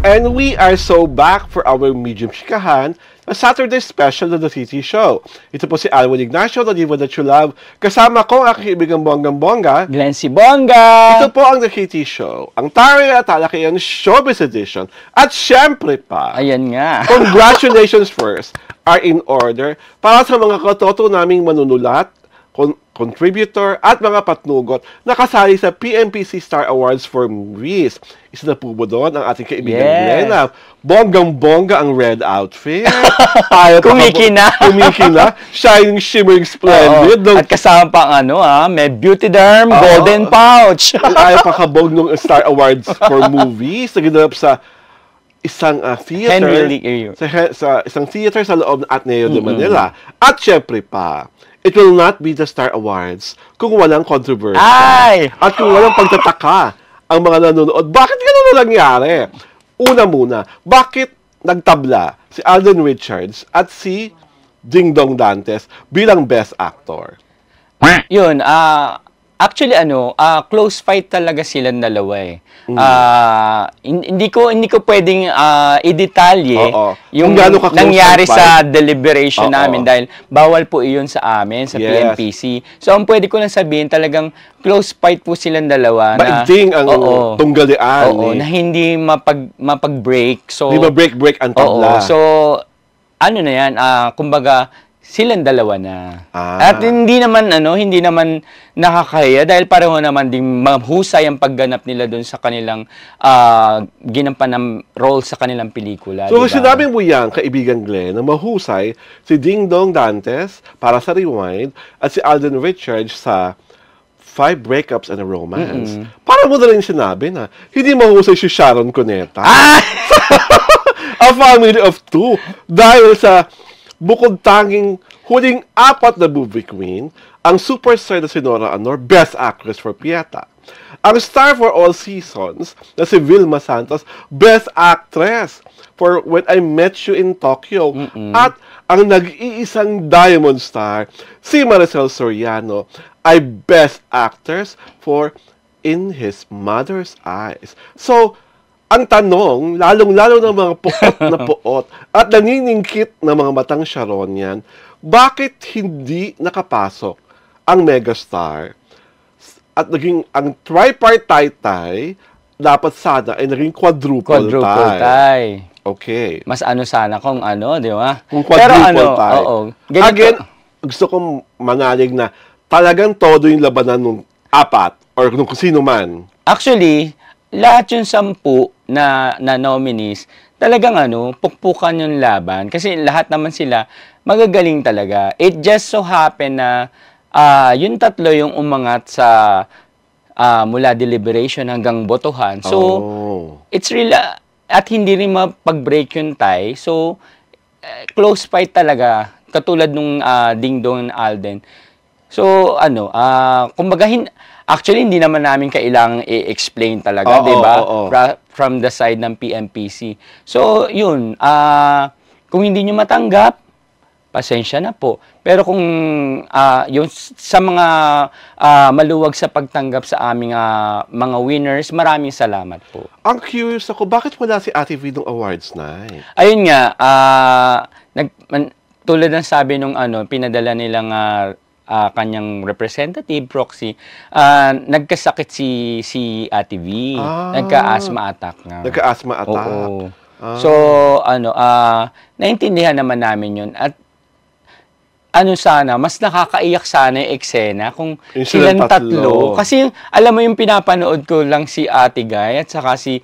And we are so back for our Medium Chikahan, a Saturday special of the TT Show. Ito po si Alwin Ignacio, the Diva That You Love. Kasama ko ang aking ibigang bonggang-bongga, Glenn si Bongga! Ito po ang The TT Show, ang taray at talakihan Showbiz Edition. At syempre pa, Ayan nga. congratulations first are in order para sa mga katoto naming manunulat, contributor at mga patnugot na kasali sa PMPC Star Awards for Movies. Isa na po ba doon ang ating kaibigan Glenn? Bonggang-bongga ang red outfit. Kumikina. Kumikina. Shining, shimmering, splendid. At kasama pa ang may beauty derm, golden pouch. Ayaw pakabog ng Star Awards for Movies na ginanap sa isang theater. Sa isang theater sa loob ng Ateneo de Manila. At syempre pa, it will not be the Star Awards kung walang controversy. At kung walang pagtataka ang mga nanonood. Bakit ganun na nangyari? Una muna, bakit nagtabla si Alden Richards at si Ding Dong Dantes bilang Best Actor? Yun, actually close fight talaga silang dalawa eh. Hindi ko pwedeng i-detalye yung nangyari sa deliberation namin dahil bawal po iyon sa amin sa PMPC. So ang pwede ko lang sabihin talagang close fight po silang dalawa na maigting ang tunggalian. Na hindi mapag-break. So hindi ma-break ang tabla. So ano na yan, kumbaga silang dalawa na. At hindi naman nakakahiya dahil pareho naman ding mahusay ang pagganap nila doon sa kanilang ginampan ng role sa kanilang pelikula. So, sinabi mo yan, kaibigan Glenn, na mahusay si Ding Dong Dantes para sa Rewind at si Alden Richards sa 5 Breakups and a Romance. Para mo na rin sinabi na hindi mahusay si Sharon Cuneta. A Family of Two. Dahil sa bukod tanging huling 4 na movie queen, ang superstar na si Nora Aunor, Best Actress for Pieta. Ang star for all seasons na si Vilma Santos, Best Actress for When I Met You in Tokyo. At ang nag-iisang Diamond Star, si Maricel Soriano, ay Best Actress for In His Mother's Eyes. So, ang tanong, lalong-lalo ng mga puot na puot at naniningkit na mga matang Sharonian, bakit hindi nakapasok ang megastar at naging ang tripartite tie, dapat sana ay naging quadruple tie. Okay. Mas sana kung di ba? Kung quadruple tie. Again, gusto kong manalig na talagang todo yung labanan ng 4 or kung sino man. Actually, lahat yung 10 na nominees, talagang pukpukan yung laban. Kasi lahat naman sila magagaling talaga. It just so happen na yung 3 yung umangat sa mula deliberation hanggang botohan. So, it's really, at hindi rin mapag-break yung tie. So, close fight talaga. Katulad nung Ding Dong and Alden. So, kumbaga, actually, hindi naman namin kailangang i-explain talaga, di ba? From the side ng PMPC. So, yun. Kung hindi nyo matanggap, pasensya na po. Pero kung yung sa mga maluwag sa pagtanggap sa aming mga winners, maraming salamat po. Ang curious ako, bakit wala si Ate V nung awards night? Ayun nga, tulad ng sabi nung pinadala nilang kanyang representative, proxy, nagkasakit si Ate V. Nagka-asthma attack nga. Nagka-asthma attack? Oo. So, naintindihan naman namin yun. At sana, mas nakakaiyak sana yung eksena kung silang tatlo. Kasi, alam mo yung pinapanood ko lang si Ate Guy at saka si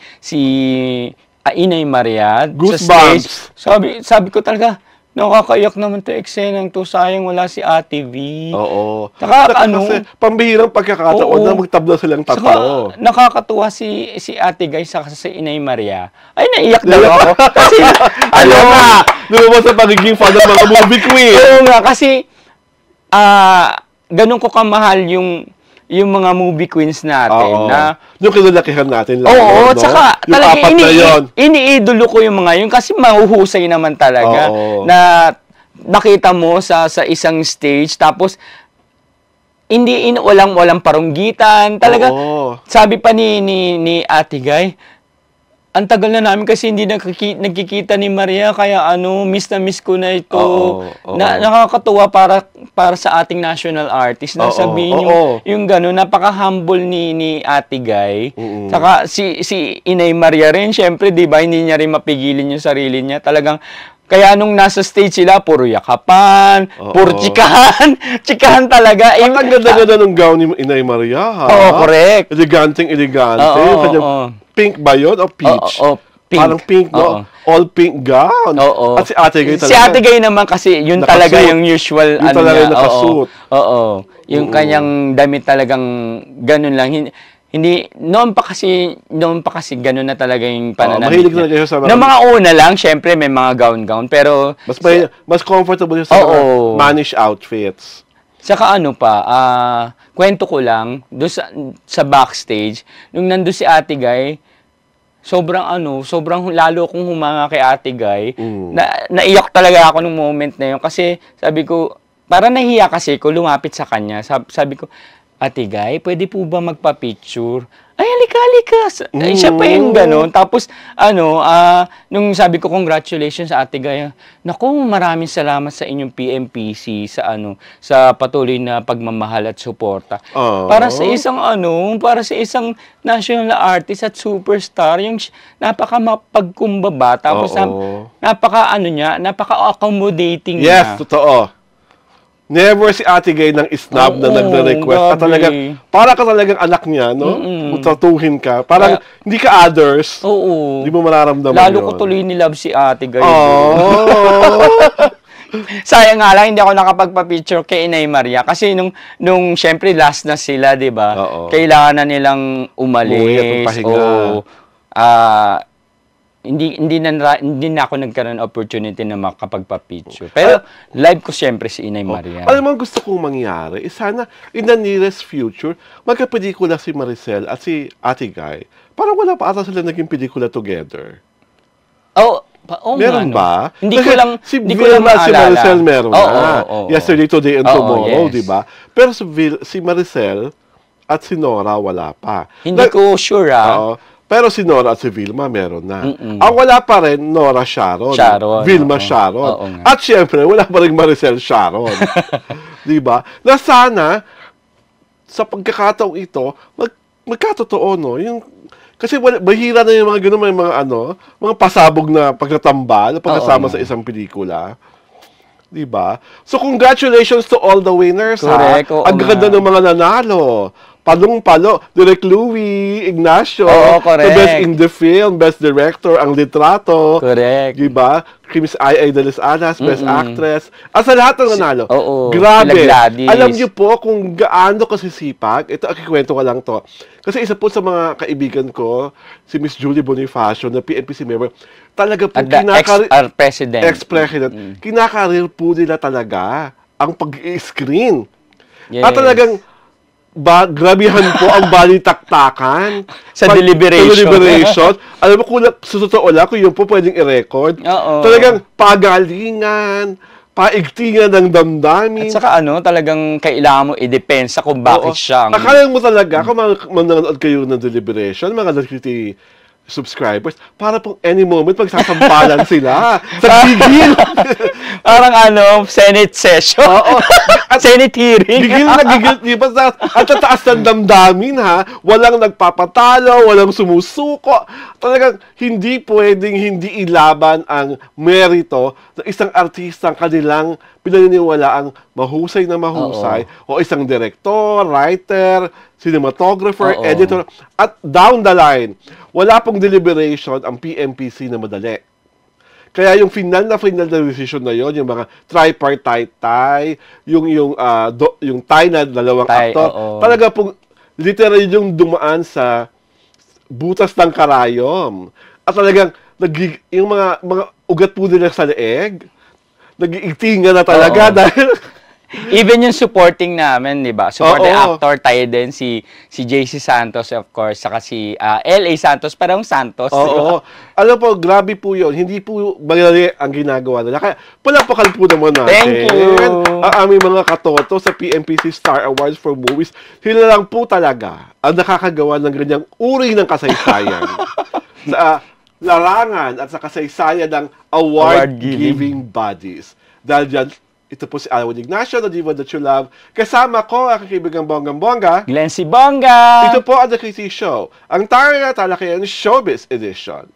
Inay Maria sa stage. Sabi ko talaga, nakakaiyak naman to eksenang to. Sayang wala si Ate V. Oo. Kasi pambihirang pagkakataon na magtabla silang tatlo. Saka, nakakatuwa si Ate Guy sa Inay Maria. Ay, naiyak daw ako. Kasi, lumabas sa pagiging fan ng mga movie queen. Oo nga, kasi, ganun ko kamahal yung mga movie queens natin. Yung kinalakihan natin lang. At saka, yung talaga, iniidolo ko yung mga yun kasi mahuhusay naman talaga na nakita mo sa isang stage, tapos walang parunggitan. Talaga, sabi pa ni Ate Guy, ang tagal na namin kasi hindi nagkikita ni Maria, kaya miss na miss ko na ito. Oo. Nakakatuwa para sa ating national artist na sabihin yung gano'n, napaka-humble ni Ate Guy. Saka si Inay Maria rin, syempre, 'di ba, hindi niya rin mapigilin yung sarili niya. Talagang kaya nung nasa stage sila, puro yakapan, puro chikahan. Chikahan talaga. Ang ganda-ganda ng gown ni Inay Maria, ha? Oo, correct. Elegante. Pink ba yun? O peach? Pink. Parang pink, no? All pink gown. At si Ate Guy talaga. Si Ate Guy naman kasi, yun nakasuit. talaga yung usual. Yun talaga yung nakasuit. Yung kanyang damit talagang ganun lang. Hindi, noon pa kasi ganun na talaga yung pananamit mahilig na kayo sa mga... mga una lang, syempre may mga gown, pero... Mas comfortable yung sa mga mannish outfits. Saka kwento ko lang, doon sa backstage, nung nandun si Ate Guy, sobrang lalo akong humanga kay Ate Guy. Naiyak talaga ako nung moment na yun. Kasi sabi ko, para nahiya kasi ko, lumapit sa kanya. Sabi ko, Ate Guy, pwede po ba magpa-picture? Ay, halika. Siya pa yung gano'n. Tapos, nung sabi ko, congratulations sa Ate Guy. Naku, maraming salamat sa inyong PMPC sa patuloy na pagmamahal at suporta. Para sa isang national artist at superstar, yung napaka-mapagkumbaba. Tapos, napaka-accommodating niya. Yes, totoo. Never si Ate Guy ng isnab na nagre-request. Talagang, para ka talagang anak niya, no? Tatuhin ka. Parang, hindi ka others. Oo. Hindi mo mararamdaman lalo yun. ko tuloy ni love si Ate Guy. Sayang nga lang, hindi ako nakapagpa-picture kay Inay Maria. Kasi nung syempre, last na sila, di ba? Kailangan na nilang umalis. Hindi na ako nagkaroon ng opportunity na makapagpa-picture. Pero live ko siyempre si Inay Maria. Alam mo, gusto kong mangyari, sana in the nearest future, magkapelikula si Maricel at si Ate Guy. Parang wala pa ata sila naging pelikula together. Meron ba? Hindi ko lang si Maricel meron na. Yesterday, Today, and Tomorrow, yes. di ba? Pero si Maricel at si Nora, wala pa. Hindi ko sure, pero si Nora at si Vilma meron na. Ang wala pa rin, Nora Sharon. Vilma Sharon. At syempre, wala pa rin Maricel Sharon. Diba? Na sana, sa pagkakataong ito, magkatotoo, no? Kasi bahira na yung mga ganun, may mga pasabog na pagkatambal, pagkasama sa isang pelikula. Diba? So, congratulations to all the winners, correct, ha? Ang ganda ng mga nanalo. Palong-palo, Direk Louie Ignacio, the best in the film, best director, ang litrato. Correct. Diba? Crims I.A. de las Alas, best actress. At sa lahat ng nanalo. Grabe. Alam niyo po kung gaano kasisipag. Ito, akikwento ko lang to. Kasi isa po sa mga kaibigan ko, si Miss Julie Bonifacio, na PNPC member, talaga po ex-president. Kinakarir po nila talaga ang pag-i-screen. Yes. At talagang grabihan po ang balitaktakan sa deliberation. Alam mo, sa totoo lang, kung yun po pwedeng i-record, talagang pagalingan, paigtingan ng damdamin. At saka talagang kailangan mo i-depensa kung bakit siya. Akala mo talaga, kung manonood kayo ng deliberation, mga nagkiti subscribers, para pong any moment magsasampalan sila sa tigil. Parang Senate session. Senate hearing. Gigil na gigil. Diba? At taas ng damdamin, ha? Walang nagpapatalo, walang sumusuko. Talagang hindi pwedeng hindi ilaban ang merito ng isang artistang kanilang pinaniniwalaang mahusay na mahusay o isang director, writer, cinematographer, editor, at down the line, wala pong deliberation ang PMPC na madali. Kaya yung final na decision na yon, yung mga tripartite tie, yung tie na dalawang aktor, talaga pong literally yung dumaan sa butas ng karayom. At talagang yung mga ugat po nila sa leeg, nag-iigtingan na talaga dahil even yung supporting namin, di ba? Supporting actor tayo din, si JC Santos, of course, saka si L.A. Santos, parang Santos. Diba? Alam po, grabe po yun. Hindi po madali ang ginagawa nila. Kaya, palapakan po naman natin. Thank you! Ang aming mga katoto sa PMPC Star Awards for Movies, sila lang po talaga ang nakakagawa ng ganyang uri ng kasaysayan. larangan at sa kasaysayan ng award-giving bodies. Dahil dyan, ito po si Alwin Ignacio, the Diva That You Love. Kasama ko, aking kaibigang Bonggang-Bongga. Glenn si Bongga! Ito po ang The Chrissy Show, ang tanging na talakayan Showbiz Edition.